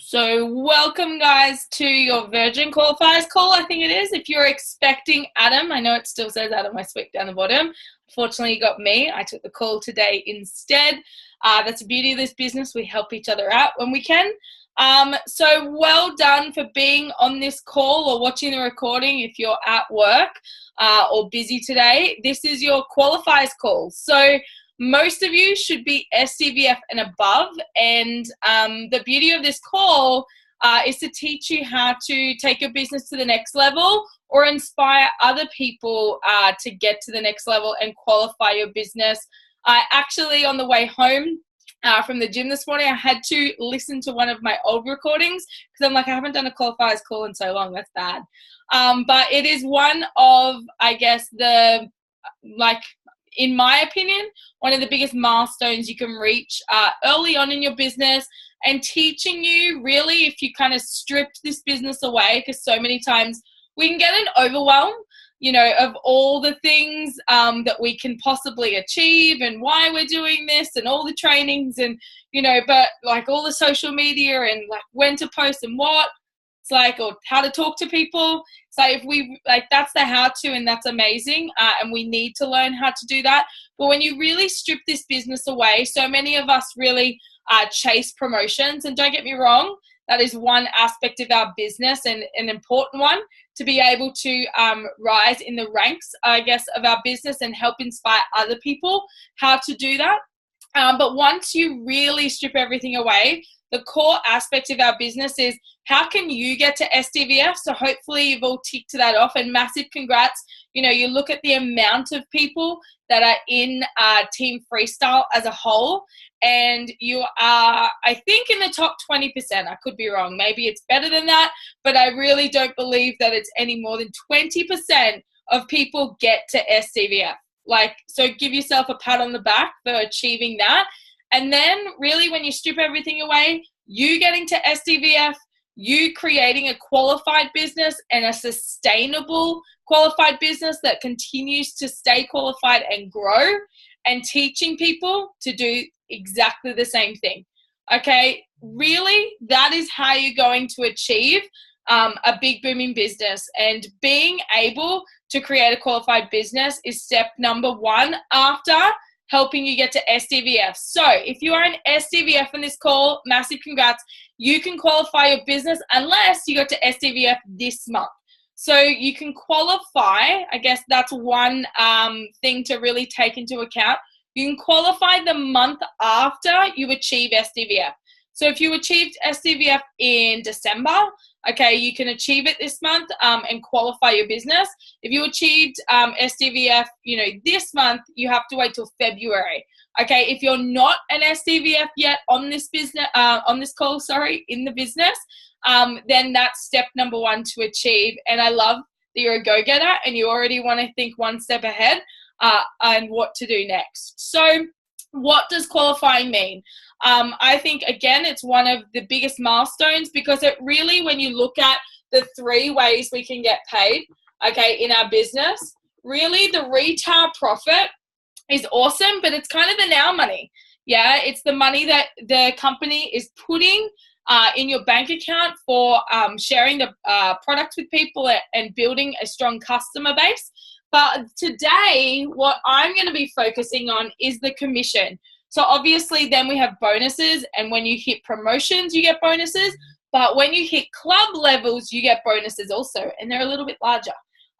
So welcome guys to your Virgin Qualifiers call, I think it is. If you're expecting Adam, I know it still says Adam, I swept down the bottom. Unfortunately, you got me. I took the call today instead. That's the beauty of this business. We help each other out when we can. So well done for being on this call or watching the recording if you're at work or busy today. This is your qualifiers call. So most of you should be SCVF and above, and the beauty of this call is to teach you how to take your business to the next level or inspire other people to get to the next level and qualify your business. Actually, on the way home from the gym this morning, I had to listen to one of my old recordings because I'm like, I haven't done a qualifiers call in so long. That's bad. But it is one of, I guess, in my opinion, one of the biggest milestones you can reach early on in your business, and teaching you really, if you kind of stripped this business away, because so many times we can get an overwhelm, of all the things that we can possibly achieve and why we're doing this and all the trainings and, but like all the social media and like when to post and what. It's like, or how to talk to people. So if we that's the how to, and that's amazing. And we need to learn how to do that. But when you really strip this business away, so many of us really chase promotions. And don't get me wrong, that is one aspect of our business and an important one to be able to rise in the ranks, I guess, of our business and help inspire other people how to do that. But once you really strip everything away, the core aspect of our business is how can you get to SDVF? So hopefully you've all ticked that off, and massive congrats. You look at the amount of people that are in Team Freestyle as a whole, and you are, I think, in the top 20%. I could be wrong. Maybe it's better than that, but I really don't believe that it's any more than 20% of people get to SDVF. So give yourself a pat on the back for achieving that. And then really when you strip everything away, you getting to SDVF, you creating a qualified business and a sustainable qualified business that continues to stay qualified and grow, and teaching people to do exactly the same thing. Okay, really, that is how you're going to achieve a big booming business. And being able to create a qualified business is step number one after helping you get to SDVF. So if you are an SDVF in this call, massive congrats. You can qualify your business unless you got to SDVF this month. So you can qualify, I guess that's one thing to really take into account. You can qualify the month after you achieve SDVF. So if you achieved SDVF in December, okay, you can achieve it this month and qualify your business. If you achieved SDVF, this month, you have to wait till February. Okay, if you're not an SDVF yet on this business, in the business, then that's step number one to achieve. And I love that you're a go-getter and you already want to think one step ahead and what to do next. So what does qualifying mean? I think, again, it's one of the biggest milestones because it really, when you look at the three ways we can get paid, okay, in our business, really the retail profit is awesome, but it's kind of the now money. Yeah, it's the money that the company is putting in your bank account for sharing the products with people and building a strong customer base. But today, what I'm going to be focusing on is the commission. So obviously then we have bonuses, and when you hit promotions, you get bonuses. But when you hit club levels, you get bonuses also, and they're a little bit larger,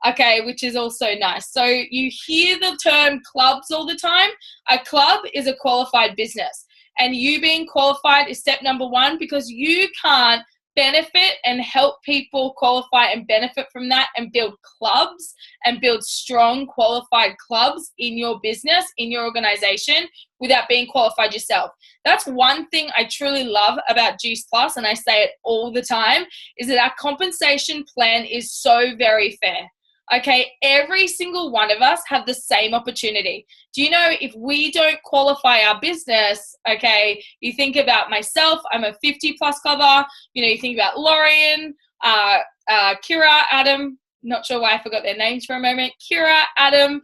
okay, which is also nice. So you hear the term clubs all the time. A club is a qualified business, and you being qualified is step number one, because you can't benefit and help people qualify and benefit from that and build clubs and build strong qualified clubs in your business, in your organization, without being qualified yourself. That's one thing I truly love about Juice Plus, and I say it all the time, is that our compensation plan is so very fair. Okay, every single one of us have the same opportunity. Do you know, if we don't qualify our business, okay, you think about myself, I'm a 50 plus clubber, you think about Lorian, Kira, Adam, not sure why I forgot their names for a moment, Kira, Adam,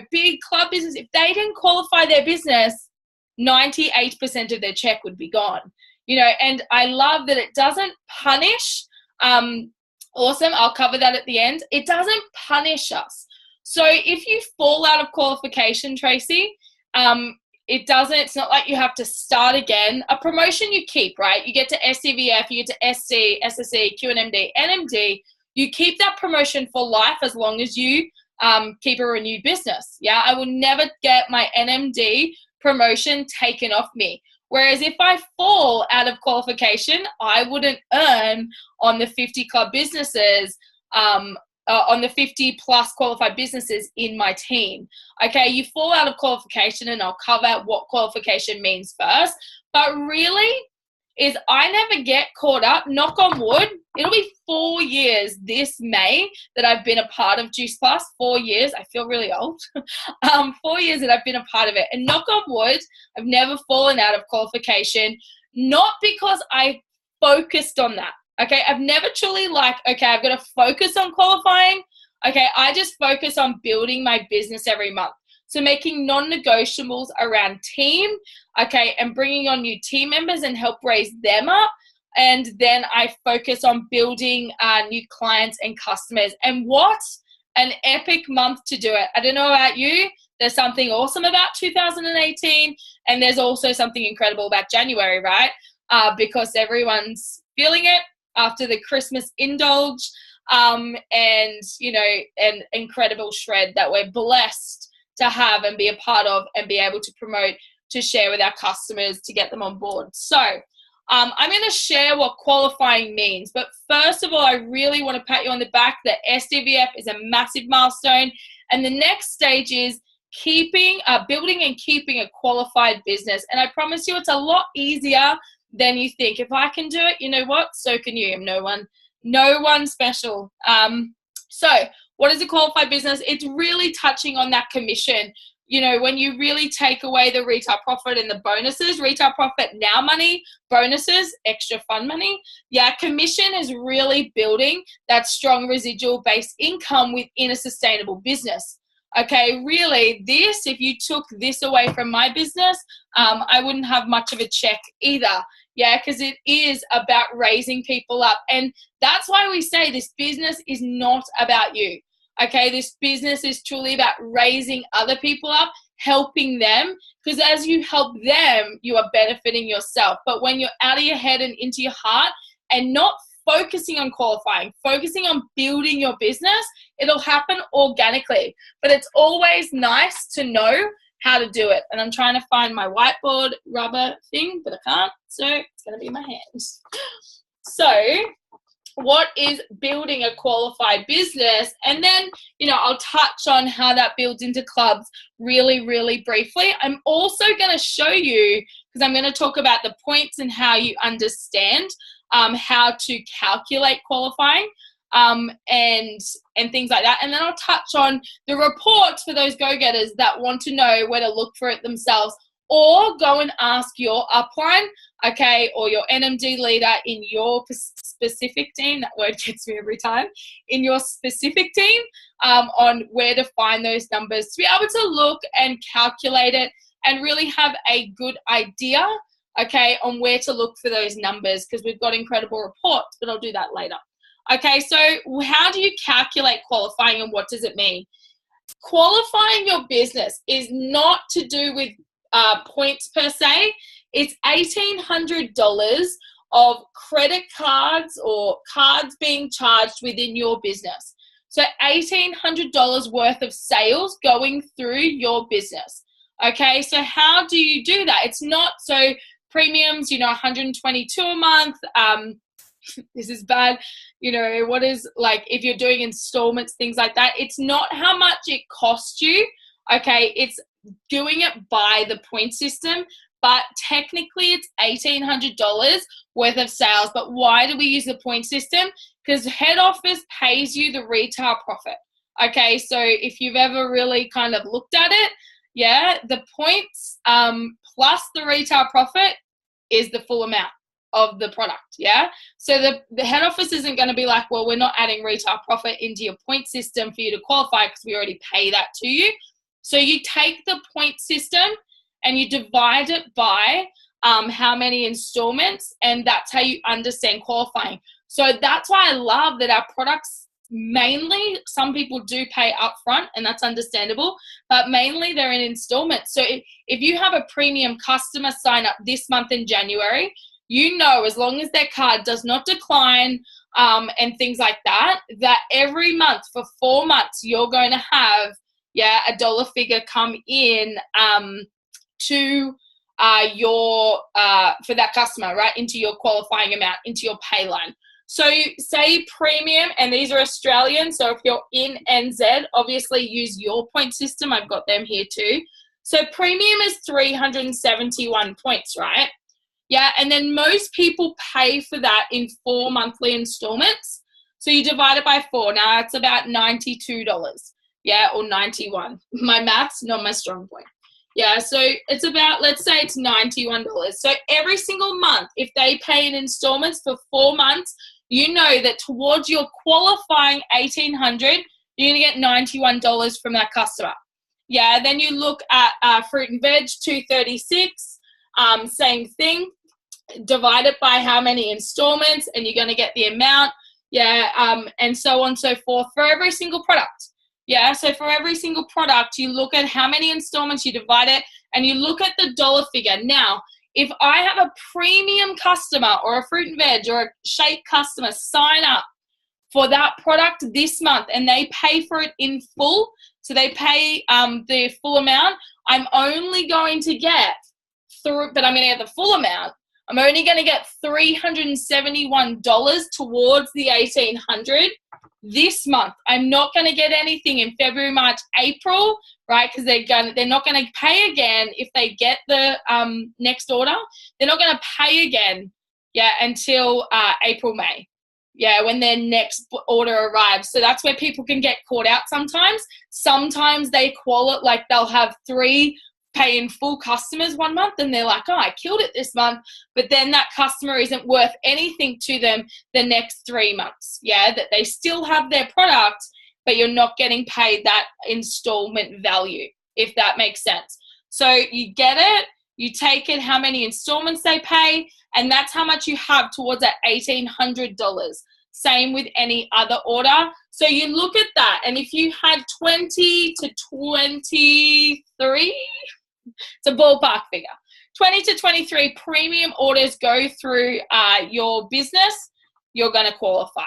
big club business. If they didn't qualify their business, 98% of their check would be gone. and I love that it doesn't punish. Awesome. I'll cover that at the end. It doesn't punish us. So if you fall out of qualification, Tracy, it's not like you have to start again. A promotion you keep, right? You get to SCVF, you get to SC, SSE, QNMD, NMD. You keep that promotion for life as long as you keep a renewed business. Yeah, I will never get my NMD promotion taken off me. Whereas if I fall out of qualification, I wouldn't earn on the 50 club businesses, on the 50 plus qualified businesses in my team. Okay, you fall out of qualification, and I'll cover what qualification means first. But really is I never get caught up, knock on wood. It'll be 4 years this May that I've been a part of Juice Plus. 4 years. I feel really old. 4 years that I've been a part of it. And knock on wood, I've never fallen out of qualification, not because I focused on that. Okay, I've never truly okay, I've got to focus on qualifying. Okay, I just focus on building my business every month. So making non-negotiables around team, okay, and bringing on new team members and help raise them up. And then I focus on building new clients and customers. And what an epic month to do it. I don't know about you. There's something awesome about 2018. And there's also something incredible about January, right? Because everyone's feeling it after the Christmas indulge, and an incredible shred that we're blessed to have and be a part of and be able to promote, to share with our customers, to get them on board. So I'm going to share what qualifying means. But first of all, I really want to pat you on the back that SDVF is a massive milestone. And the next stage is building and keeping a qualified business. And I promise you, it's a lot easier than you think. If I can do it, you know what? So can you. I'm no one special. So what is a qualified business? It's really touching on that commission. When you really take away the retail profit and the bonuses, retail profit, now money, bonuses, extra fun money. Yeah, commission is really building that strong residual based income within a sustainable business. Okay, really, if you took this away from my business, I wouldn't have much of a check either. Yeah, because it is about raising people up. And that's why we say this business is not about you. Okay, this business is truly about raising other people up, helping them, because as you help them, you are benefiting yourself. But when you're out of your head and into your heart and not focusing on qualifying, focusing on building your business, it'll happen organically. But it's always nice to know how to do it. And I'm trying to find my whiteboard rubber thing, but I can't. So it's going to be in my hands. So what is building a qualified business? And then, I'll touch on how that builds into clubs really, really briefly. I'm also going to show you, because I'm going to talk about the points and how you understand how to calculate qualifying and things like that. And then I'll touch on the reports for those go-getters that want to know where to look for it themselves, or go and ask your upline, okay, or your NMD leader in your specific team. That word gets me every time. In your specific team, on where to find those numbers, to be able to look and calculate it and really have a good idea, okay, on where to look for those numbers, because we've got incredible reports, but I'll do that later. Okay, so how do you calculate qualifying and what does it mean? Qualifying your business is not to do with points per se. It's $1,800 of credit cards or cards being charged within your business. So $1,800 worth of sales going through your business. Okay, so how do you do that? It's not so premiums, $122 a month. This is bad. What is, like, if you're doing installments, things like that, it's not how much it costs you. Okay, it's doing it by the point system, but technically it's $1,800 worth of sales. But why do we use the point system? Because head office pays you the retail profit. Okay, so if you've ever really kind of looked at it, yeah, the points plus the retail profit is the full amount of the product. Yeah, so the head office isn't going to be like, well, we're not adding retail profit into your point system for you to qualify because we already pay that to you. So you take the point system and you divide it by how many installments, and that's how you understand qualifying. So that's why I love that our products, mainly, some people do pay upfront, and that's understandable, but mainly they're in installments. So if you have a premium customer sign up this month in January, you know, as long as their card does not decline and things like that, that every month for 4 months, you're going to have, a dollar figure come in to your for that customer, right, into your qualifying amount, into your pay line. So say premium, and these are Australian, so if you're in NZ, obviously use your point system. I've got them here too. So premium is 371 points, right? Yeah, and then most people pay for that in 4 monthly installments. So you divide it by 4. Now it's about $92, or 91. My math's not my strong point. Yeah, so it's about, let's say it's $91. So every single month, if they pay in installments for 4 months, you know that towards your qualifying $1,800, you're going to get $91 from that customer. Yeah, then you look at fruit and veg, $236, same thing. Divide it by how many installments, and you're going to get the amount. And so on and so forth for every single product. Yeah, so for every single product, you look at how many installments, you divide it, and you look at the dollar figure. Now, if I have a premium customer or a fruit and veg or a shake customer sign up for that product this month and they pay for it in full, so they pay the full amount, I'm only going to get but I'm going to get the full amount. I'm only going to get $371 towards the $1,800 this month. I'm not going to get anything in February, March, April, right? Because they're not going to pay again if they get the next order. They're not going to pay again, until April, May. When their next order arrives. So that's where people can get caught out sometimes. Sometimes they call it like they'll have 3 pay in full customers 1 month, and they're like, oh, I killed it this month, but then that customer isn't worth anything to them the next 3 months. That they still have their product, but you're not getting paid that installment value, if that makes sense. So you get it, you take it, how many installments they pay, and that's how much you have towards that $1,800. Same with any other order. So you look at that, and if you had 20 to 23, it's a ballpark figure, 20 to 23 premium orders go through your business, you're going to qualify.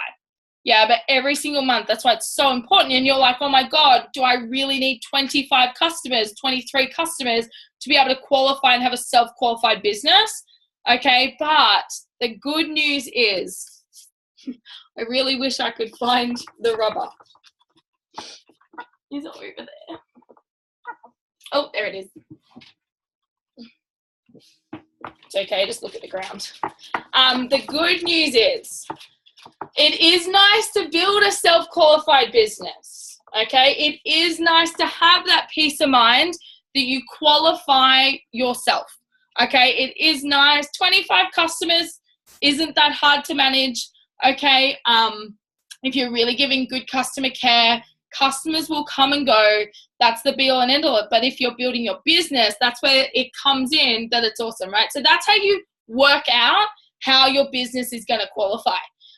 But every single month, that's why it's so important. And you're like, oh my God, do I really need 25 customers, 23 customers to be able to qualify and have a self-qualified business? Okay, but the good news is, I really wish I could find the rubber. Is it over there? Oh, there it is. It's okay, just look at the ground. The good news is, it is nice to build a self-qualified business, okay? It is nice to have that peace of mind that you qualify yourself, okay? It is nice. 25 customers isn't that hard to manage, okay? If you're really giving good customer care, customers will come and go. That's the be all and end all. But if you're building your business, that's where it comes in that it's awesome, right? So that's how you work out how your business is going to qualify.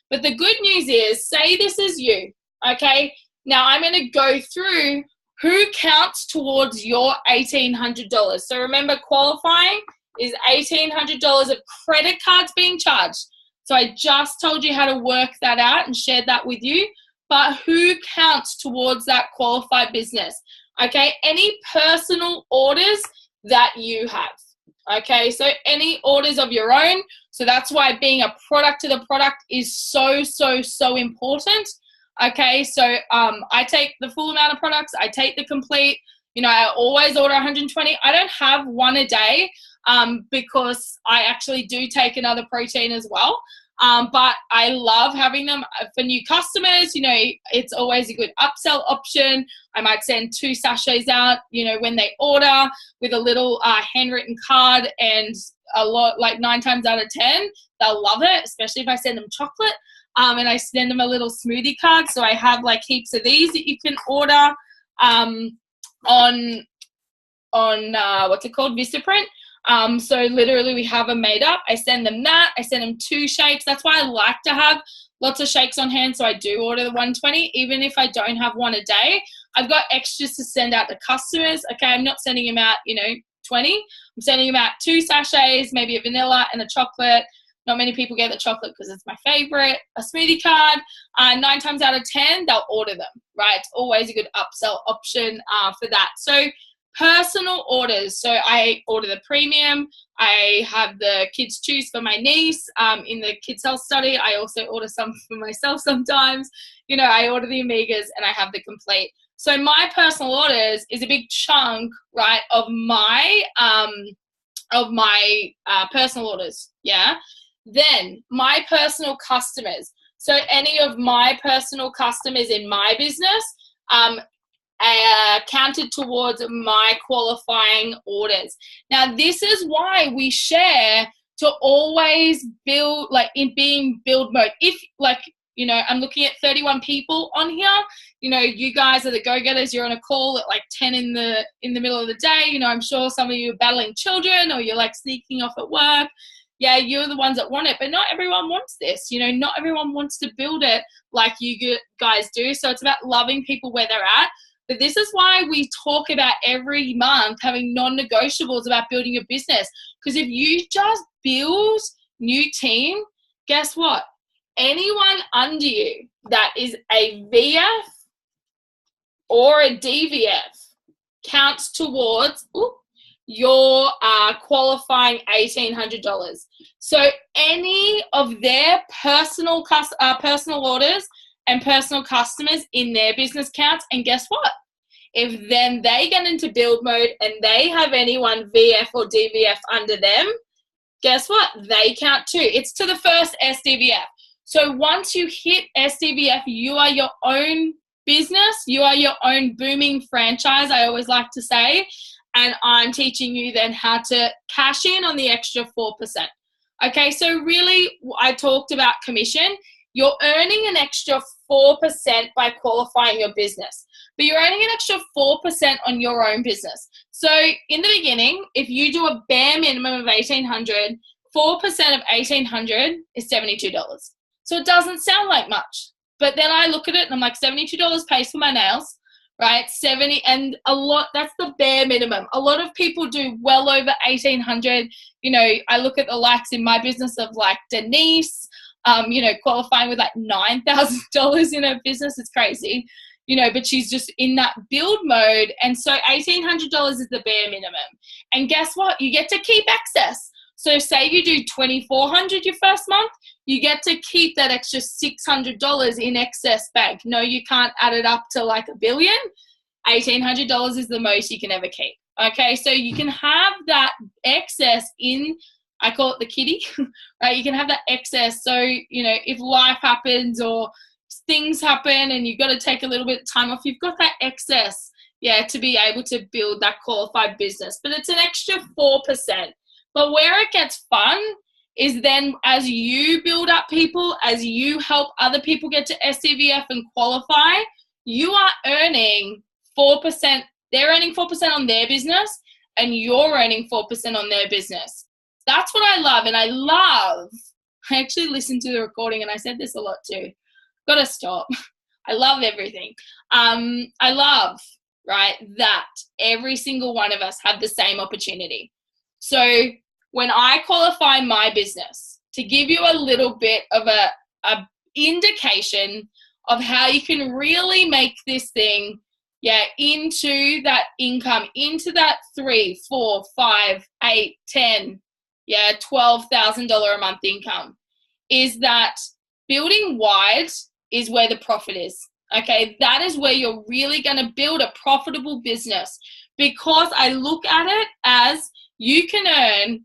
But the good news is, say this is you, okay? Now I'm going to go through who counts towards your $1,800. So remember, qualifying is $1,800 of credit cards being charged. So I just told you how to work that out and shared that with you. But who counts towards that qualified business? Okay, any personal orders that you have. Okay, so any orders of your own. So that's why being a product to the product is so, so, so important. Okay, so I take the full amount of products. I take the complete. I always order 120. I don't have one a day because I actually do take another protein as well. But I love having them for new customers. It's always a good upsell option. I might send 2 sachets out, when they order with a little handwritten card, and a lot, like 9 times out of 10, they'll love it, especially if I send them chocolate. And I send them a little smoothie card. So I have like heaps of these that you can order on what's it called? Vistaprint. So literally we have them made up. I send them that. I send them 2 shakes. That's why I like to have lots of shakes on hand. So I do order the 120, even if I don't have one a day. I've got extras to send out to customers. Okay, I'm not sending them out, 20. I'm sending them out 2 sachets, maybe a vanilla and a chocolate. Not many people get the chocolate because it's my favorite. A smoothie card. 9 times out of 10, they'll order them, right? It's always a good upsell option for that. So personal orders. So I order the premium. I have the kids choose for my niece in the kids health study. I also order some for myself sometimes. I order the Amigas and I have the complete. So my personal orders is a big chunk, right, of my personal orders. Yeah. Then my personal customers. So any of my personal customers in my business counted towards my qualifying orders. Now, this is why we share to always build, like in being build mode. If I'm looking at 31 people on here, you guys are the go-getters. You're on a call at like 10 in the middle of the day. I'm sure some of you are battling children or you're like sneaking off at work. Yeah, you're the ones that want it, but not everyone wants this. Not everyone wants to build it like you guys do. So it's about loving people where they're at. But this is why we talk about every month having non-negotiables about building a business. Because if you just build new team, guess what? Anyone under you that is a VF or a DVF counts towards your qualifying $1,800. So any of their personal orders and personal customers in their business counts. And guess what? If then they get into build mode and they have anyone VF or DVF under them, guess what? They count too. It's to the first SDVF. So once you hit SDVF, you are your own business. You are your own booming franchise, I always like to say. And I'm teaching you then how to cash in on the extra 4%. Okay, so really I talked about commission. You're earning an extra 4% by qualifying your business, but you're earning an extra 4% on your own business. So in the beginning, if you do a bare minimum of $1,800, 4% of $1,800 is $72. So it doesn't sound like much, but then I look at it and I'm like, $72 pays for my nails. Right, 70 and a lot. That's the bare minimum. A lot of people do well over 1,800. I look at the likes in my business of like Denise, qualifying with like $9,000 in her business. It's crazy, but she's just in that build mode. And so $1,800 is the bare minimum. And guess what? You get to keep excess. So say you do $2,400 your first month, you get to keep that extra $600 in excess bank. No, you can't add it up to like $1 billion. $1,800 is the most you can ever keep. Okay, so you can have that excess in, I call it the kitty, right? You can have that excess. So, if life happens or things happen and you've got to take a little bit of time off, you've got that excess, to be able to build that qualified business. But it's an extra 4%. But where it gets fun is then as you build up people, as you help other people get to SCVF and qualify, you are earning 4%. They're earning 4% on their business and you're earning 4% on their business. That's what I love. And I actually listened to the recording and I said this a lot too. Gotta stop. I love everything. I love, right, that every single one of us have the same opportunity. So when I qualify my business, to give you a little bit of a indication of how you can really make this thing, into that income, into that $3, $4, $5, $8, $10, $12,000 a month income, is that building wide is where the profit is. Okay, that is where you're really going to build a profitable business, because I look at it as you can earn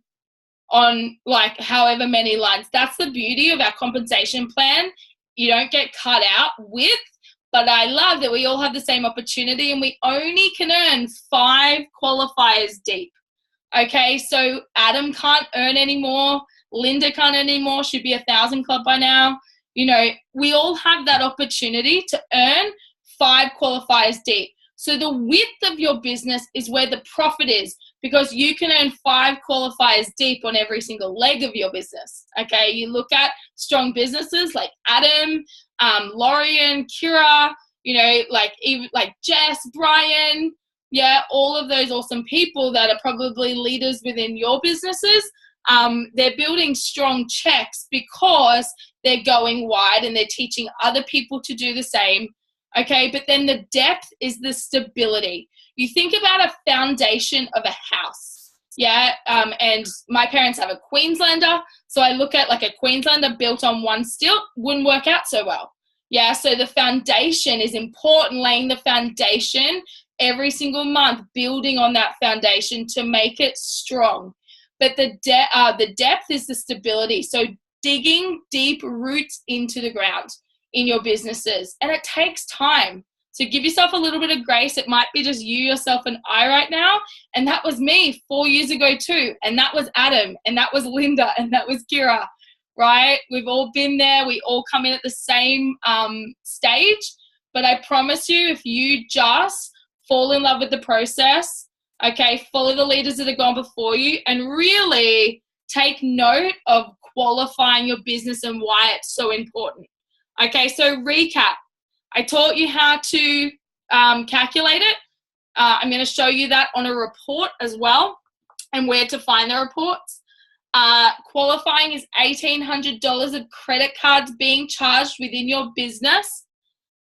on like however many lines. That's the beauty of our compensation plan. You don't get cut out with, but I love that we all have the same opportunity and we only can earn 5 qualifiers deep. Okay, so Adam can't earn anymore. Linda can't earn anymore. Should be 1,000 club by now. We all have that opportunity to earn 5 qualifiers deep. So the width of your business is where the profit is, because you can earn 5 qualifiers deep on every single leg of your business. Okay, you look at strong businesses like Adam, Lorian, Kira, you know, like even like Jess, Brian, yeah, all of those awesome people that are probably leaders within your businesses. They're building strong checks because they're going wide and they're teaching other people to do the same. Okay, but then the depth is the stability. You think about a foundation of a house, yeah, and my parents have a Queenslander, so I look at like a Queenslander built on one stilt wouldn't work out so well. Yeah, so the foundation is important, laying the foundation every single month, building on that foundation to make it strong. But the depth is the stability, so digging deep roots into the ground in your businesses, and it takes time. So give yourself a little bit of grace. It might be just you, yourself, and I right now, and that was me 4 years ago too, and that was Adam, and that was Linda, and that was Kira, right? We've all been there. We all come in at the same stage, but I promise you, if you just fall in love with the process, okay, follow the leaders that have gone before you, and really take note of qualifying your business and why it's so important. Okay, so recap. I taught you how to calculate it. I'm going to show you that on a report as well, and where to find the reports. Qualifying is $1,800 of credit cards being charged within your business.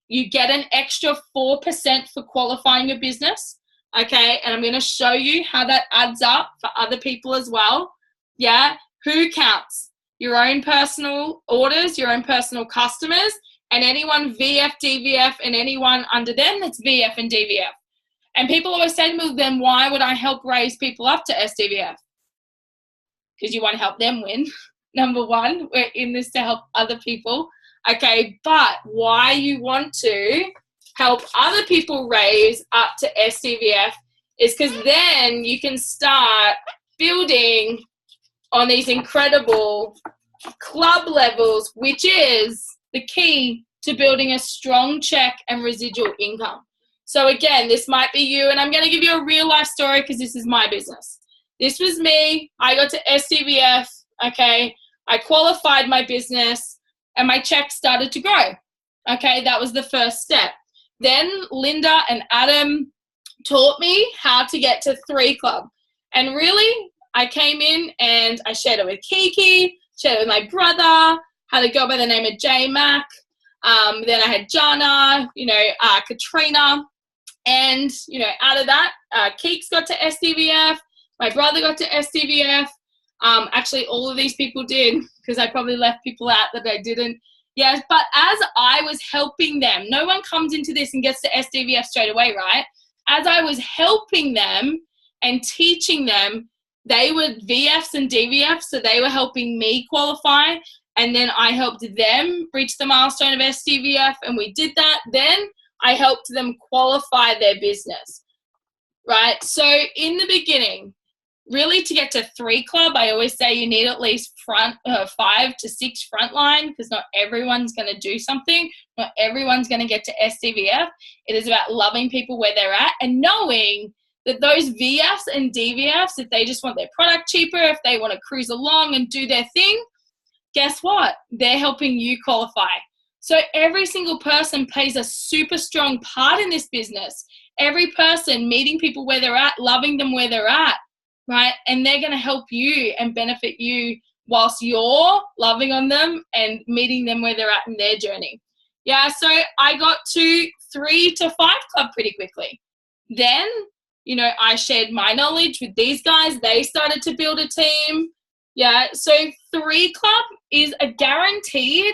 You get an extra 4% for qualifying your business. Okay, and I'm going to show you how that adds up for other people as well. Yeah, who counts? Your own personal orders, your own personal customers, and anyone VF, DVF, and anyone under them that's VF and DVF. And people always say to me, then why would I help raise people up to SDVF? Because you want to help them win. Number one, we're in this to help other people. Okay, but why you want to help other people raise up to SDVF is because then you can start building on these incredible club levels, which is the key to building a strong check and residual income. So again, this might be you, and I'm going to give you a real life story because this is my business. This was me. I got to SDVF. Okay, I qualified my business and my check started to grow. Okay, that was the first step. Then Linda and Adam taught me how to get to 3 Club. And really, I came in and I shared it with Kiki, shared it with my brother, had a girl by the name of J Mac. Then I had Jana, Katrina. And, out of that, Keeks got to SDVF. My brother got to SDVF. Actually, all of these people did, because I probably left people out that I didn't. Yes, but as I was helping them, no one comes into this and gets to SDVF straight away, right? As I was helping them and teaching them, they were VFs and DVFs, so they were helping me qualify, and then I helped them reach the milestone of SDVF, and we did that. Then I helped them qualify their business, right? So in the beginning, really to get to 3 Club, I always say you need at least 5 to 6 frontline, because not everyone's going to do something. Not everyone's going to get to SDVF. It is about loving people where they're at and knowing that those VFs and DVFs, if they just want their product cheaper, if they want to cruise along and do their thing, guess what? They're helping you qualify. So every single person plays a super strong part in this business. Every person meeting people where they're at, loving them where they're at, right? And they're going to help you and benefit you whilst you're loving on them and meeting them where they're at in their journey. Yeah, so I got to 3 to 5 Club pretty quickly. Then, I shared my knowledge with these guys. They started to build a team. Yeah, so 3 Club is a guaranteed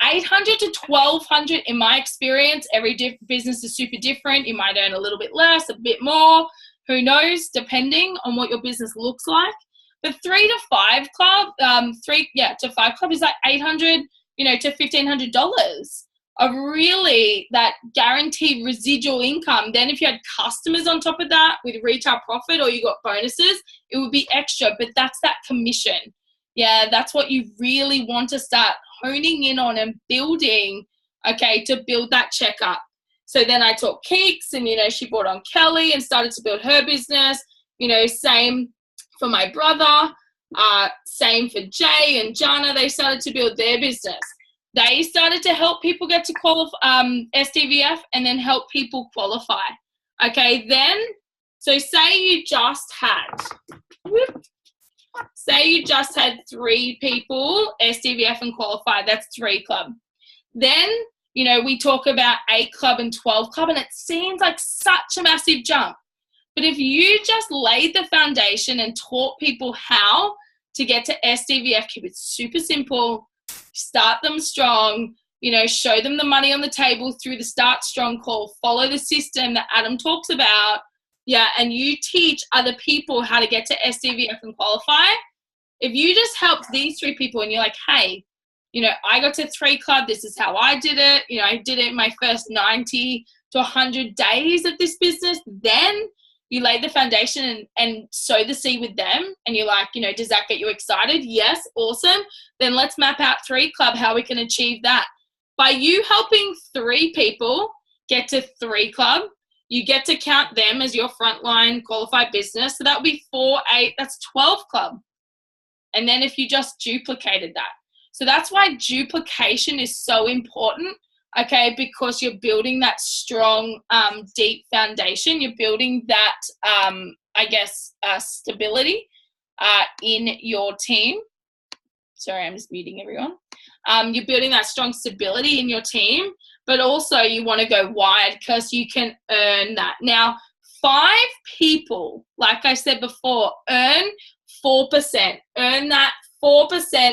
800 to 1,200 in my experience. Every business is super different. You might earn a little bit less, a bit more. Who knows, depending on what your business looks like. But 3 to 5 Club, 5 Club is like $800, to $1,500 of really that guaranteed residual income. Then if you had customers on top of that with retail profit, or you got bonuses, it would be extra, but that's that commission. Yeah, that's what you really want to start honing in on and building, okay, to build that check up. So then I taught Keeks, and, you know, she brought on Kelly and started to build her business. You know, same for my brother, same for Jay and Jana. They started to build their business. They started to help people get to qualify, SDVF, and then help people qualify. Okay, then, so say you just had 3 people SDVF and qualify. That's 3 club. Then, you know, we talk about 8 club and 12 club, and it seems like such a massive jump. But if you just laid the foundation and taught people how to get to SDVF, keep it super simple, start them strong, you know, show them the money on the table through the start strong call, follow the system that Adam talks about, yeah, and you teach other people how to get to SDVF and qualify. If you just helped these 3 people and you're like, hey, you know, I got to 3 club, this is how I did it. You know, I did it in my first 90 to 100 days of this business. Then you lay the foundation and sow the seed with them, and you're like, you know, does that get you excited? Yes, awesome. Then let's map out 3 club, how we can achieve that. By you helping 3 people get to 3 club, you get to count them as your frontline qualified business. So that would be 4, 8, that's 12 club. And then if you just duplicated that. So that's why duplication is so important, okay, because you're building that strong, deep foundation. You're building that, stability in your team. Sorry, I'm just muting everyone. You're building that strong stability in your team, but also you want to go wide because you can earn that. Now, 5 people, like I said before, earn 4%. Earn that 4%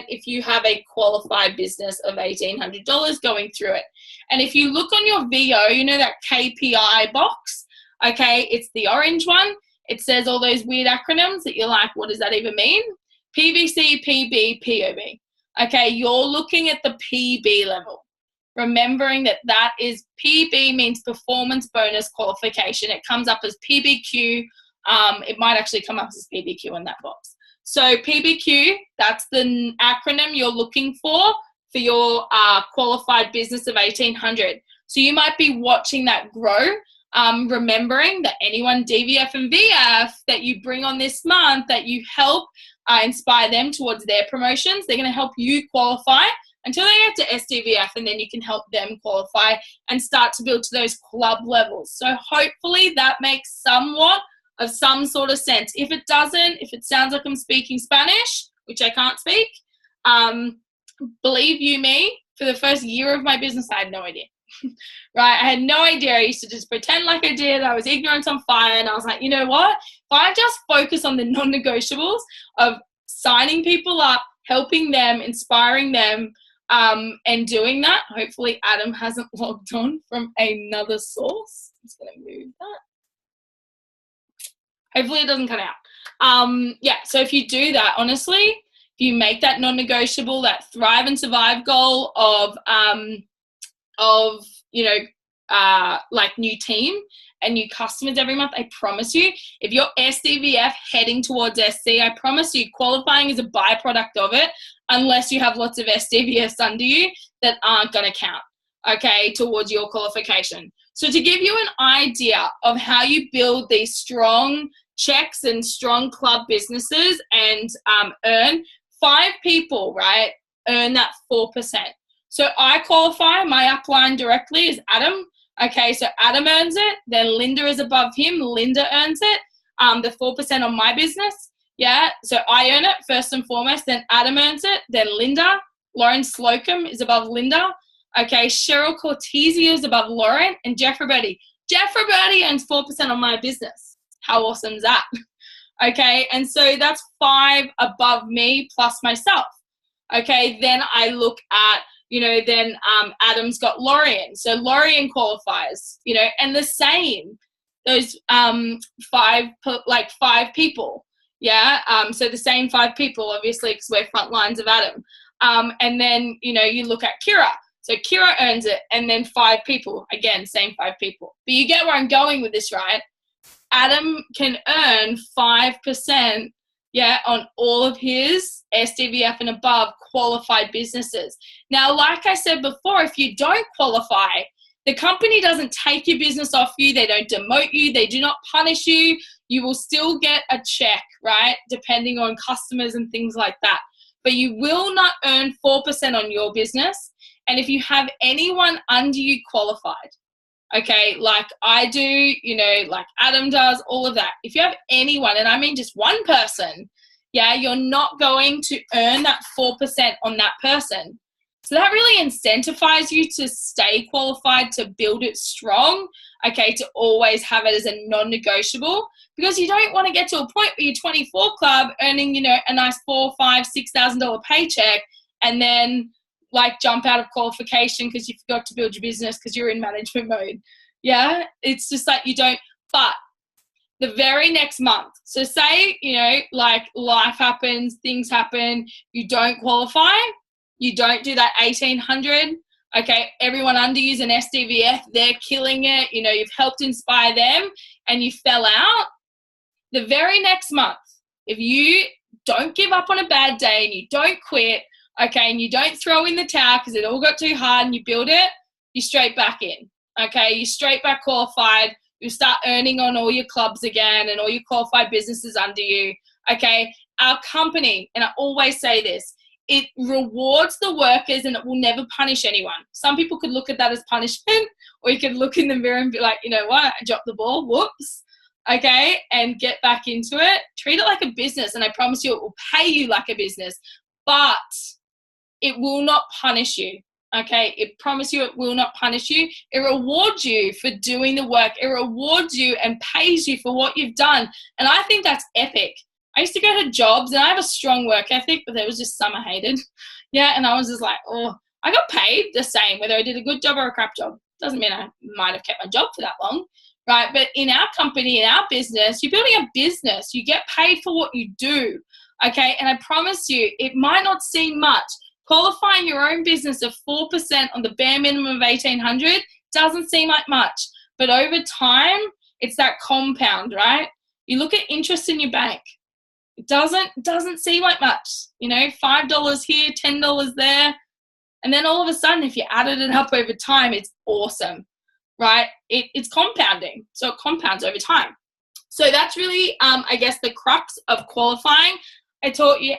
if you have a qualified business of $1,800 going through it. And if you look on your VO, you know that KPI box, okay, it's the orange one. It says all those weird acronyms that you're like, what does that even mean? PBC, PB, POB. Okay, you're looking at the PB level. Remembering that that is PB means performance bonus qualification. It comes up as PBQ. It might actually come up as PBQ in that box. So PBQ, that's the acronym you're looking for your qualified business of 1,800. So you might be watching that grow, remembering that anyone DVF and VF that you bring on this month, that you help inspire them towards their promotions, they're going to help you qualify until they get to SDVF, and then you can help them qualify and start to build to those club levels. So hopefully that makes somewhat of some sort of sense. If it doesn't, if it sounds like I'm speaking Spanish, which I can't speak, believe you me, for the first year of my business, I had no idea. Right? I had no idea. I used to just pretend like I did. I was ignorance on fire, and I was like, you know what? If I just focus on the non-negotiables of signing people up, helping them, inspiring them, and doing that, hopefully Adam hasn't logged on from another source. I'm just going to move that. Hopefully it doesn't cut out. Yeah, so if you do that, honestly, if you make that non-negotiable, that thrive and survive goal of like new team and new customers every month, I promise you, if you're SDVF heading towards SC, I promise you qualifying is a byproduct of it, unless you have lots of SDVFs under you that aren't going to count, okay, towards your qualification. So to give you an idea of how you build these strong checks and strong club businesses and earn 5 people, right, earn that 4%. So I qualify, my upline directly is Adam. Okay, so Adam earns it, then Linda is above him, Linda earns it, the 4% on my business, yeah, so I earn it first and foremost, then Adam earns it, then Linda, Lauren Slocum is above Linda, okay, Cheryl Cortesia is above Lauren, and Jeff Roberti. Jeff Roberti earns 4% on my business. How awesome is that? Okay, and so that's 5 above me plus myself. Okay, then I look at, you know, then Adam's got Lorian. So Lorian qualifies, you know, and the same, those 5 people. Yeah, so the same 5 people, obviously, because we're front lines of Adam. And then, you know, you look at Kira. So Kira earns it, and then 5 people. Again, same 5 people. But you get where I'm going with this, right? Adam can earn 5%, yeah, on all of his SDVF and above qualified businesses. Now, like I said before, if you don't qualify, The company doesn't take your business off you. They don't demote you. They do not punish you. You will still get a check, right? Depending on customers and things like that. But you will not earn 4% on your business. And if you have anyone under you qualified, okay, like I do, you know, like Adam does, all of that. If you have anyone, and I mean just one person, yeah, you're not going to earn that 4% on that person. So that really incentivizes you to stay qualified, to build it strong, okay, to always have it as a non-negotiable, because you don't want to get to a point where you're 24 club earning, you know, a nice $4,000, $5,000, $6,000 paycheck, and then like jump out of qualification because you forgot to build your business because you're in management mode. Yeah, it's just like you don't. But the very next month, so say, you know, like life happens, things happen, you don't qualify, you don't do that 1800, okay, everyone under you is an SDVF, they're killing it, you know, you've helped inspire them and you fell out. The very next month, if you don't give up on a bad day and you don't quit, okay, and you don't throw in the towel because it all got too hard and you build it, you're straight back in, okay, you're straight back qualified. You start earning on all your clubs again and all your qualified businesses under you, okay? Our company, and I always say this, it rewards the workers and it will never punish anyone. Some people could look at that as punishment, or you could look in the mirror and be like, you know what, I dropped the ball, whoops, okay, and get back into it. Treat it like a business, and I promise you it will pay you like a business, but it will not punish you. Okay, it promise you it will not punish you. It rewards you for doing the work. It rewards you and pays you for what you've done. And I think that's epic. I used to go to jobs and I have a strong work ethic, but there was just some I hated. Yeah, and I was just like, oh, I got paid the same, whether I did a good job or a crap job. Doesn't mean I might have kept my job for that long, right? But in our company, in our business, you're building a business. You get paid for what you do, okay? And I promise you, it might not seem much. Qualifying your own business of 4% on the bare minimum of 1800 doesn't seem like much, but over time, it's that compound, right? You look at interest in your bank. It doesn't seem like much, you know, $5 here, $10 there, and then all of a sudden, if you added it up over time, it's awesome, right? It's compounding, so it compounds over time. So that's really, I guess, the crux of qualifying. I taught you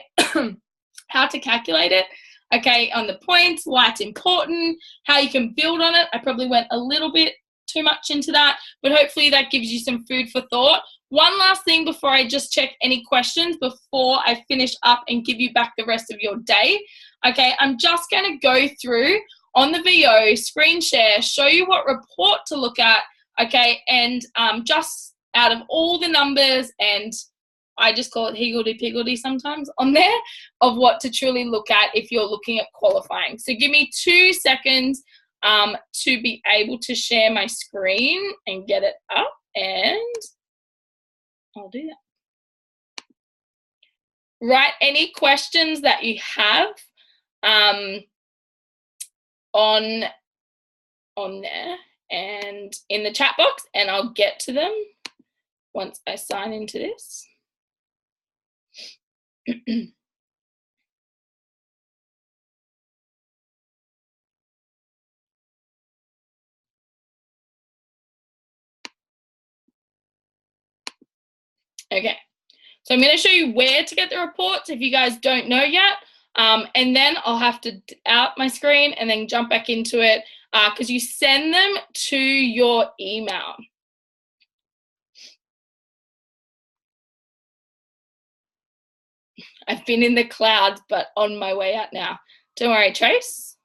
how to calculate it. Okay, on the points, why it's important, how you can build on it. I probably went a little bit too much into that, but hopefully that gives you some food for thought. One last thing before I just check any questions before I finish up and give you back the rest of your day. Okay, I'm just going to go through on the VO, screen share, show you what report to look at, okay, and just out of all the numbers, and I just call it higgledy-piggledy sometimes on there, of what to truly look at if you're looking at qualifying. So give me 2 seconds to be able to share my screen and get it up, and I'll do that. Right, any questions that you have on there and in the chat box, and I'll get to them once I sign into this. Okay, so I'm going to show you where to get the reports if you guys don't know yet, and then I'll have to out my screen and then jump back into it because you send them to your email. I've been in the clouds, but on my way out now. Don't worry, Trace.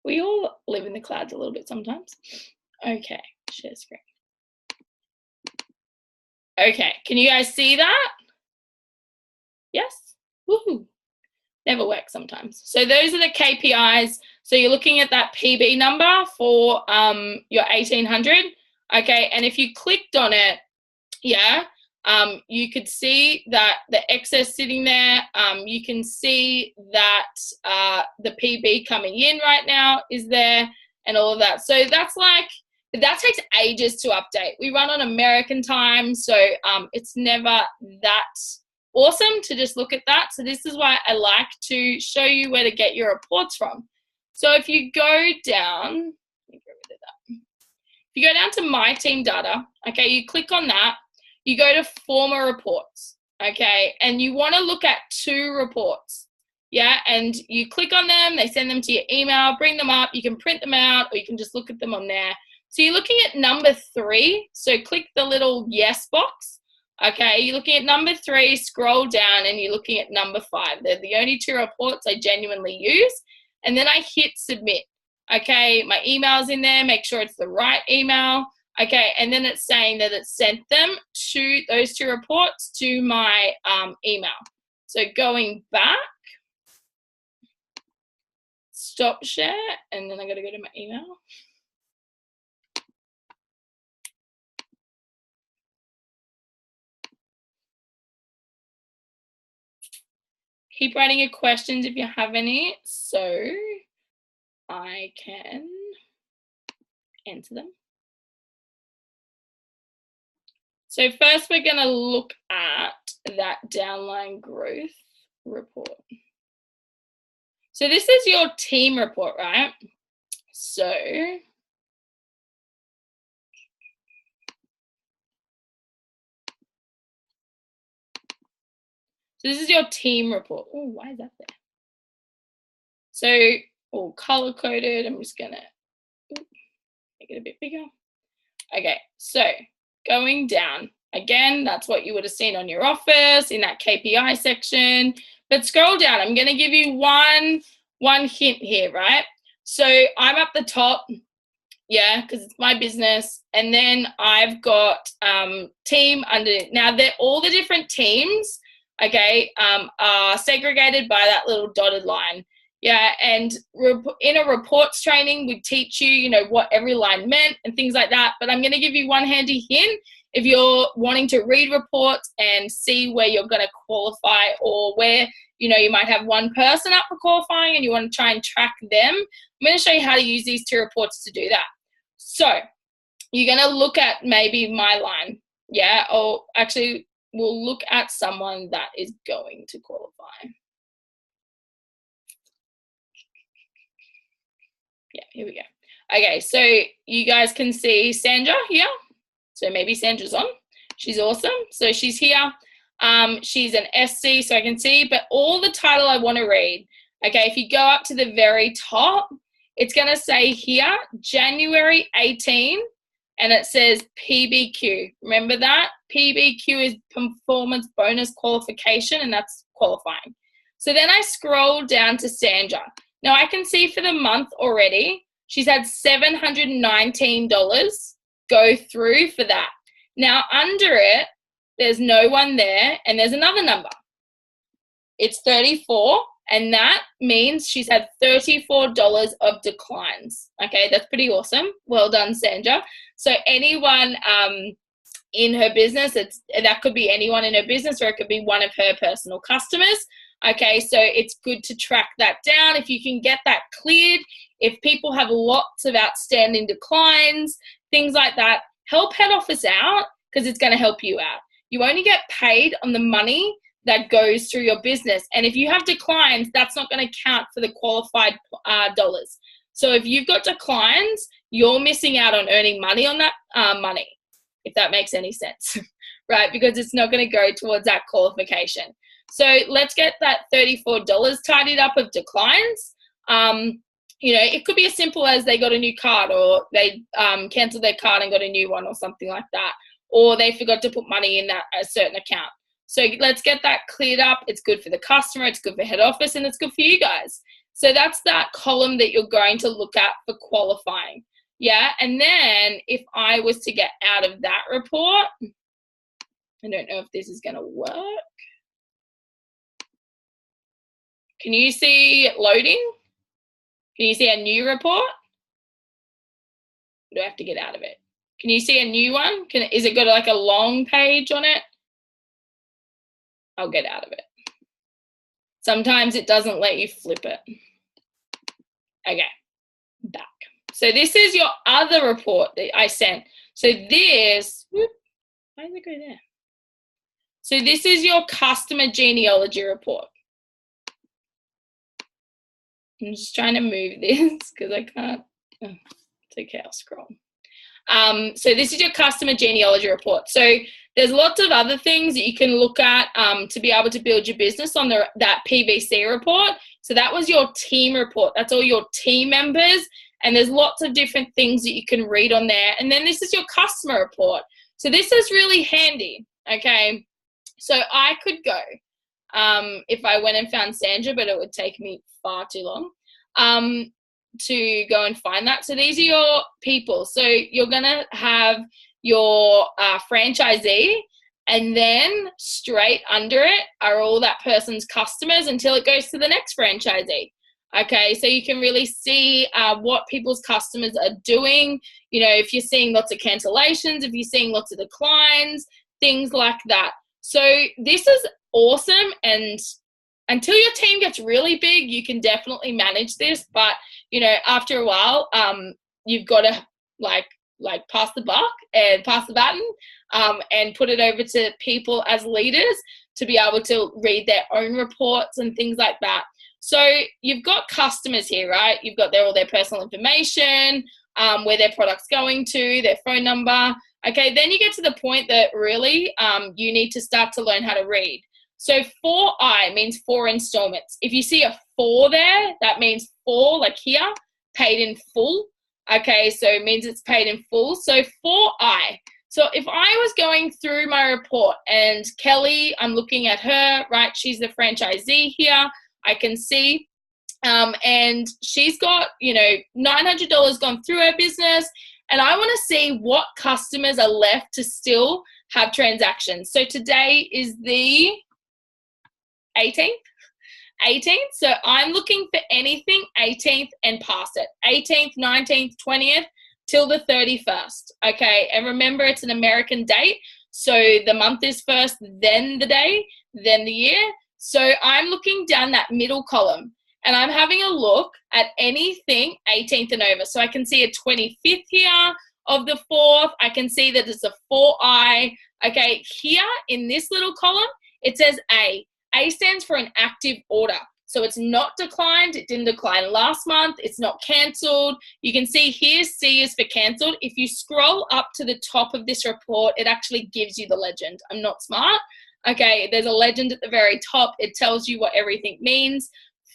We all live in the clouds a little bit sometimes. Okay, share screen. Okay, can you guys see that? Yes? Woohoo. Never works sometimes. So those are the KPIs. So you're looking at that PB number for your 1800. Okay, and if you clicked on it, yeah, you could see that the excess sitting there. You can see that the PB coming in right now is there and all of that. So that's like, that takes ages to update. We run on American time, so it's never that awesome to just look at that. So this is why I like to show you where to get your reports from. So if you go down, let me go over If you go down to My Team Data, okay, you click on that, you go to Former Reports, okay, and you want to look at 2 reports, yeah, and you click on them, they send them to your email, bring them up, you can print them out, or you can just look at them on there. So you're looking at number 3, so click the little yes box, okay, you're looking at number 3, scroll down, and you're looking at number 5. They're the only 2 reports I genuinely use, and then I hit submit. Okay, my email's in there, make sure it's the right email. Okay, and then it's saying that it sent them to those 2 reports to my email. So going back, stop share, and then I got to go to my email. Keep writing your questions if you have any, so I can answer them. So first we're going to look at that downline growth report. So this is your team report, right? So this is your team report. Oh, why is that there? So all color coded. I'm just gonna make it a bit bigger. Okay, so going down again, that's what you would have seen on your office in that KPI section. But scroll down. I'm gonna give you one hint here, right? So I'm up the top, yeah, because it's my business, and then I've got team under. Now they're all the different teams, okay, are segregated by that little dotted line. Yeah, and in a reports training, we teach you, you know, what every line meant and things like that. But I'm going to give you one handy hint. If you're wanting to read reports and see where you're going to qualify, or where, you know, you might have one person up for qualifying and you want to try and track them, I'm going to show you how to use these 2 reports to do that. So you're going to look at maybe my line, yeah, or actually we'll look at someone that is going to qualify. Yeah, here we go. Okay, so you guys can see Sandra here. So maybe Sandra's on. She's awesome. So she's here. She's an SC, so I can see, but all the title I want to read. Okay, if you go up to the very top, it's going to say here, January 18, and it says PBQ. Remember that? PBQ is performance bonus qualification, and that's qualifying. So then I scroll down to Sandra. Now I can see for the month already, she's had $719 go through for that. Now under it, there's no one there, and there's another number. It's 34, and that means she's had $34 of declines. Okay, that's pretty awesome. Well done, Sandra. So anyone in her business, that could be anyone in her business, or it could be one of her personal customers. Okay, so it's good to track that down. If you can get that cleared, if people have lots of outstanding declines, things like that, help head office out, because it's going to help you out. You only get paid on the money that goes through your business. And if you have declines, that's not going to count for the qualified dollars. So if you've got declines, you're missing out on earning money on that money, if that makes any sense, right? Because it's not going to go towards that qualification. So let's get that $34 tidied up of declines. You know, it could be as simple as they got a new card, or they canceled their card and got a new one, or something like that. Or they forgot to put money in that a certain account. So let's get that cleared up. It's good for the customer, it's good for head office, and it's good for you guys. So that's that column that you're going to look at for qualifying. Yeah, and then if I was to get out of that report, I don't know if this is going to work. Can you see loading? Can you see a new report? Or do I have to get out of it? Can you see a new one? Is it got like a long page on it? I'll get out of it. Sometimes it doesn't let you flip it. Okay, back. So this is your other report that I sent. So this, why did it go there? So this is your customer genealogy report. I'm just trying to move this because I can't. Oh, it's okay, I'll scroll. So this is your customer genealogy report. So there's lots of other things that you can look at to be able to build your business on that PVC report. So that was your team report. That's all your team members. And there's lots of different things that you can read on there. And then this is your customer report. So this is really handy, okay? So I could go if I went and found Sandra, but it would take me far too long to go and find that. So these are your people. So you're going to have your franchisee, and then straight under it are all that person's customers until it goes to the next franchisee. Okay, so you can really see what people's customers are doing. You know, if you're seeing lots of cancellations, if you're seeing lots of declines, things like that. So this is awesome, and until your team gets really big, you can definitely manage this. But, you know, after a while, you've got to like pass the buck and pass the baton and put it over to people as leaders to be able to read their own reports and things like that. So you've got customers here, right? You've got all their personal information, where their product's going to, their phone number. Okay, then you get to the point that really you need to start to learn how to read. So 4I means 4 installments. If you see a 4 there, that means 4, like here, paid in full. Okay, so it means it's paid in full. So 4I. So if I was going through my report and Kelly, I'm looking at her, right? She's the franchisee here. I can see, and she's got, you know, $900 gone through her business, and I want to see what customers are left to still have transactions. So today is the 18th. So I'm looking for anything 18th and past it. 18th, 19th, 20th till the 31st. Okay, and remember it's an American date. So the month is first, then the day, then the year. So I'm looking down that middle column and I'm having a look at anything 18th and over. So I can see a 25th here of the 4th. I can see that it's a 4I. Okay, here in this little column, it says A. A stands for an active order. So it's not declined. It didn't decline last month. It's not cancelled. You can see here, C is for cancelled. If you scroll up to the top of this report, it actually gives you the legend. I'm not smart. Okay, there's a legend at the very top. It tells you what everything means.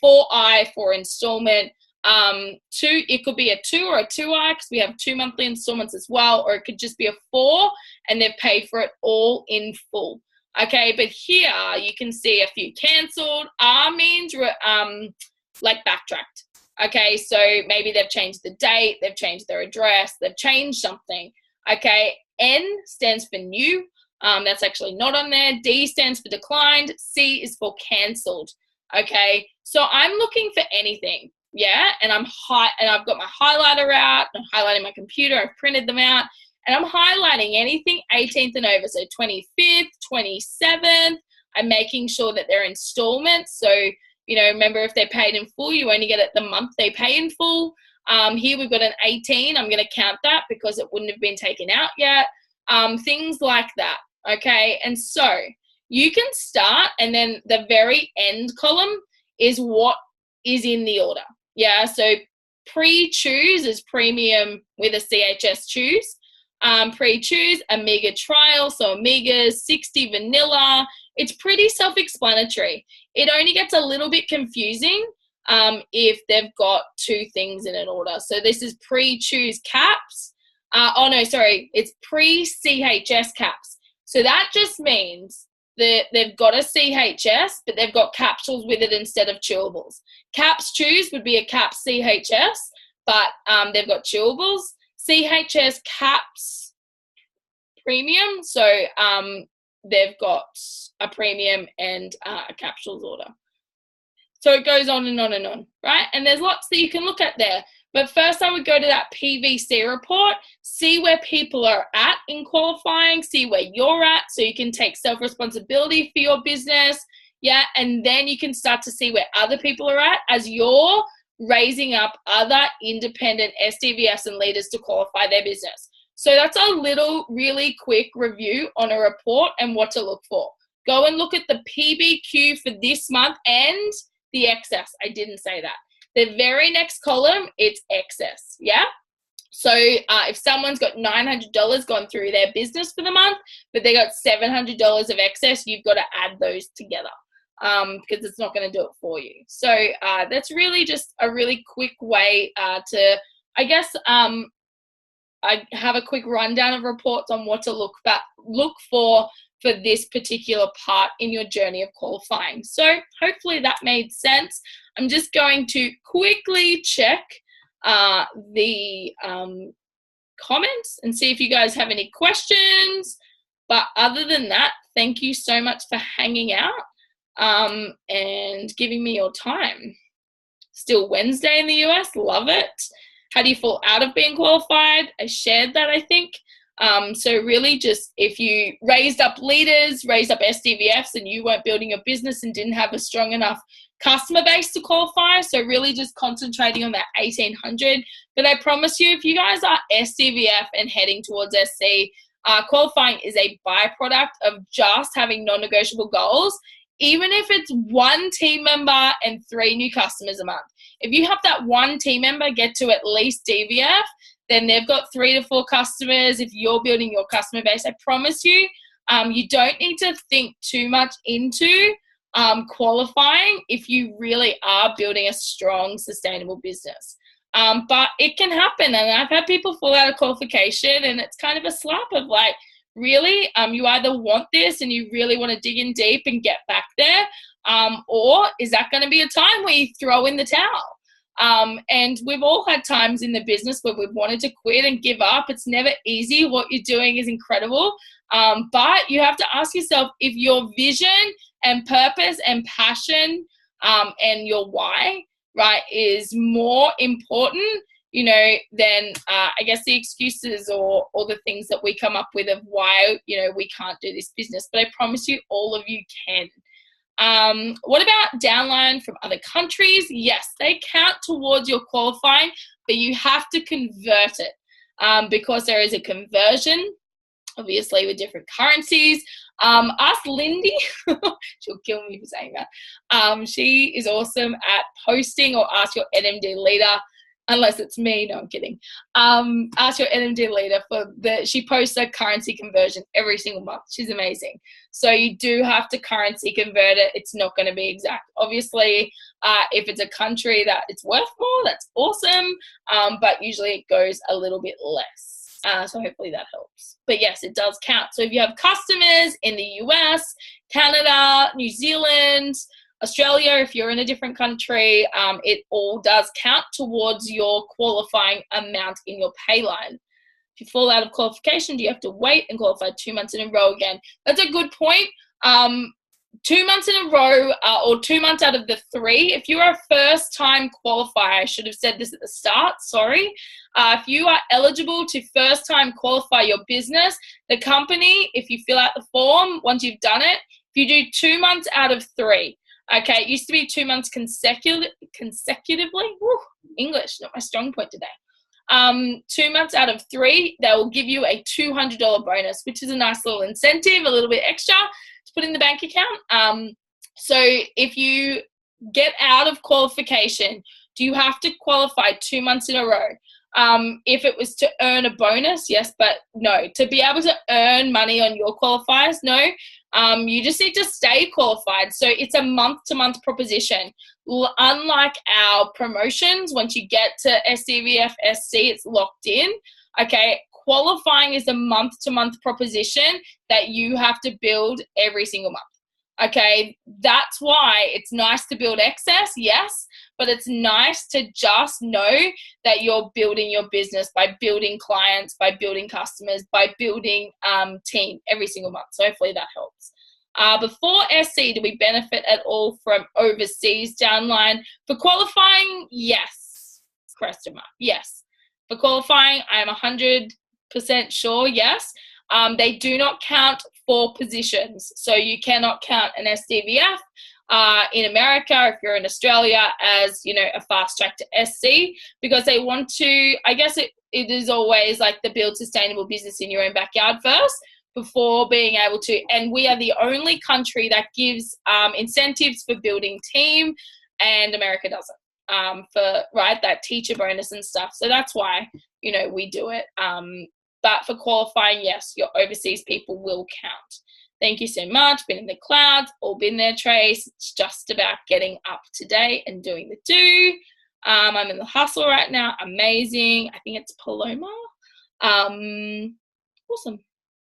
4I for installment. 2, it could be a 2 or a 2I because we have 2 monthly installments as well, or it could just be a 4 and they've paid for it all in full. Okay, but here you can see a few cancelled. R means like backtracked. Okay, so maybe they've changed the date, they've changed their address, they've changed something. Okay, N stands for new. That's actually not on there. D stands for declined. C is for cancelled. Okay, so I'm looking for anything. Yeah, and I've got my highlighter out. I'm highlighting my computer. I've printed them out, and I'm highlighting anything 18th and over. So 25th, 27th. I'm making sure that they're installments. So, you know, remember if they're paid in full, you only get it the month they pay in full. Here we've got an 18. I'm going to count that because it wouldn't have been taken out yet. Things like that. Okay, and so you can start, and then the very end column is what is in the order. Yeah, so pre-choose is premium with a CHS choose. Pre-choose, Amiga trial, so Amiga's 60 vanilla. It's pretty self-explanatory. It only gets a little bit confusing if they've got 2 things in an order. So this is pre-choose caps. It's pre-CHS caps. So that just means that they've got a CHS, but they've got capsules with it instead of chewables. Caps choose would be a cap CHS, but they've got chewables. CHS caps premium, so they've got a premium and a capsules order. So it goes on and on and on, right? And there's lots that you can look at there. But first I would go to that PVC report, see where people are at in qualifying, see where you're at so you can take self-responsibility for your business, yeah? And then you can start to see where other people are at as you're raising up other independent SDVS and leaders to qualify their business. So that's a little really quick review on a report and what to look for. Go and look at the PBQ for this month and the excess. I didn't say that. The very next column, it's excess, yeah? So if someone's got $900 gone through their business for the month, but they got $700 of excess, you've got to add those together because it's not going to do it for you. So that's really just a really quick way to, I guess, I have a quick rundown of reports on what to look for this particular part in your journey of qualifying. So hopefully that made sense. I'm just going to quickly check the comments and see if you guys have any questions. But other than that, thank you so much for hanging out and giving me your time. Still Wednesday in the US, love it. How do you fall out of being qualified? I shared that, I think. So really just if you raised up leaders, raised up SDVFs, and you weren't building your business and didn't have a strong enough customer base to qualify, so really just concentrating on that 1,800. But I promise you, if you guys are SDVF and heading towards SC, qualifying is a byproduct of just having non-negotiable goals, even if it's one team member and 3 new customers a month. If you have that one team member get to at least DVF, then they've got 3 to 4 customers. If you're building your customer base, I promise you, you don't need to think too much into qualifying if you really are building a strong, sustainable business. But it can happen, and I've had people fall out of qualification, and it's kind of a slap of like, really, you either want this and you really want to dig in deep and get back there, or is that going to be a time where you throw in the towel? And we've all had times in the business where we've wanted to quit and give up. It's never easy. What you're doing is incredible. But you have to ask yourself if your vision and purpose and passion and your why, right, is more important, you know, than I guess the excuses or the things that we come up with of why, you know, we can't do this business. But I promise you, all of you can. What about downline from other countries? Yes, they count towards your qualifying, but you have to convert it because there is a conversion, obviously, with different currencies. Ask Lindy. She'll kill me for saying that. She is awesome at posting, or ask your NMD leader. Unless it's me, no, I'm kidding. Ask your NMD leader she posts a currency conversion every single month. She's amazing. So you do have to currency convert it. It's not going to be exact. Obviously, if it's a country that it's worth more, that's awesome. But usually it goes a little bit less. So hopefully that helps. But yes, it does count. So if you have customers in the US, Canada, New Zealand, Australia, if you're in a different country, it all does count towards your qualifying amount in your pay line. If you fall out of qualification, do you have to wait and qualify 2 months in a row again? That's a good point. 2 months in a row, or 2 months out of the 3, if you're a first-time qualifier, I should have said this at the start, sorry. If you are eligible to first-time qualify your business, the company, if you fill out the form, once you've done it, if you do 2 months out of 3, okay, it used to be 2 months consecutively. Woo, English, not my strong point today. 2 months out of 3, they will give you a $200 bonus, which is a nice little incentive, a little bit extra to put in the bank account. So if you get out of qualification, do you have to qualify 2 months in a row? If it was to earn a bonus, yes, but no. To be able to earn money on your qualifiers, no. You just need to stay qualified. So it's a month-to-month proposition. Unlike our promotions, once you get to SDVF SC, it's locked in. Okay, qualifying is a month-to-month proposition that you have to build every single month. Okay, that's why it's nice to build excess, yes, but it's nice to just know that you're building your business by building clients, by building customers, by building team every single month. So hopefully that helps. Before SC, do we benefit at all from overseas downline? For qualifying, yes. Question mark, yes. For qualifying, I am 100% sure, yes. They do not count for positions. So you cannot count an SDVF in America, if you're in Australia, as, you know, a fast track to SC, because they want to, I guess it is always like the build sustainable business in your own backyard first before being able to, and we are the only country that gives incentives for building team, and America doesn't. for, right, that teacher bonus and stuff. So that's why, you know, we do it. But for qualifying, yes, your overseas people will count. Thank you so much. Been in the clouds, all been there, Trace. It's just about getting up to date and doing the do. I'm in the hustle right now. Amazing. I think it's Paloma. Awesome.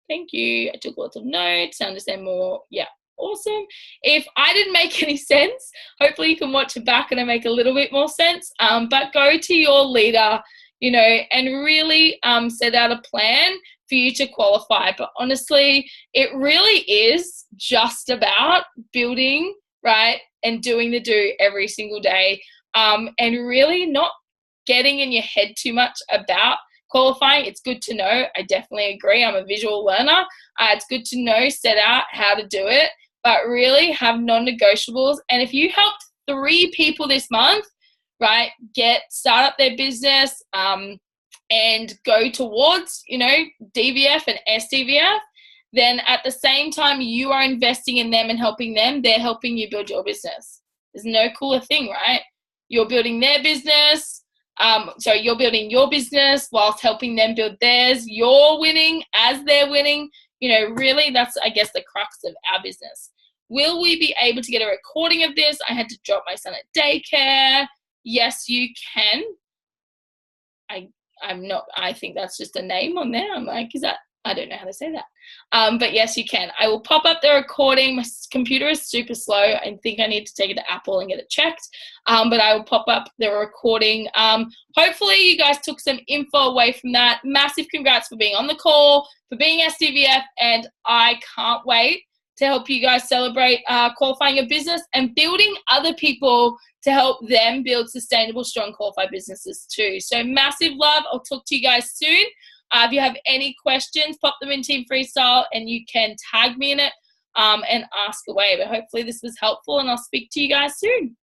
Thank you. I took lots of notes to understand more. Yeah, awesome. If I didn't make any sense, hopefully you can watch it back and I make a little bit more sense. But go to your leader, you know, and really set out a plan for you to qualify. But honestly, it really is just about building, right, and doing the do every single day, and really not getting in your head too much about qualifying. It's good to know. I definitely agree. I'm a visual learner. It's good to know, set out how to do it, but really have non-negotiables. And if you helped 3 people this month, right, start up their business, and go towards, you know, DVF and SDVF, then at the same time you are investing in them and helping them, they're helping you build your business. There's no cooler thing, right? You're building their business. So you're building your business whilst helping them build theirs. You're winning as they're winning. You know, really, that's, I guess, the crux of our business. Will we be able to get a recording of this? I had to drop my son at daycare. Yes, you can. I think that's just a name on there. I'm like, I don't know how to say that. But yes, you can. I will pop up the recording. My computer is super slow. I think I need to take it to Apple and get it checked. But I will pop up the recording. Hopefully you guys took some info away from that. Massive congrats for being on the call, for being SDVF, and I can't wait to help you guys celebrate qualifying your business and building other people to help them build sustainable, strong, qualified businesses too. So massive love. I'll talk to you guys soon. If you have any questions, pop them in Team Freestyle and you can tag me in it and ask away. But hopefully this was helpful and I'll speak to you guys soon.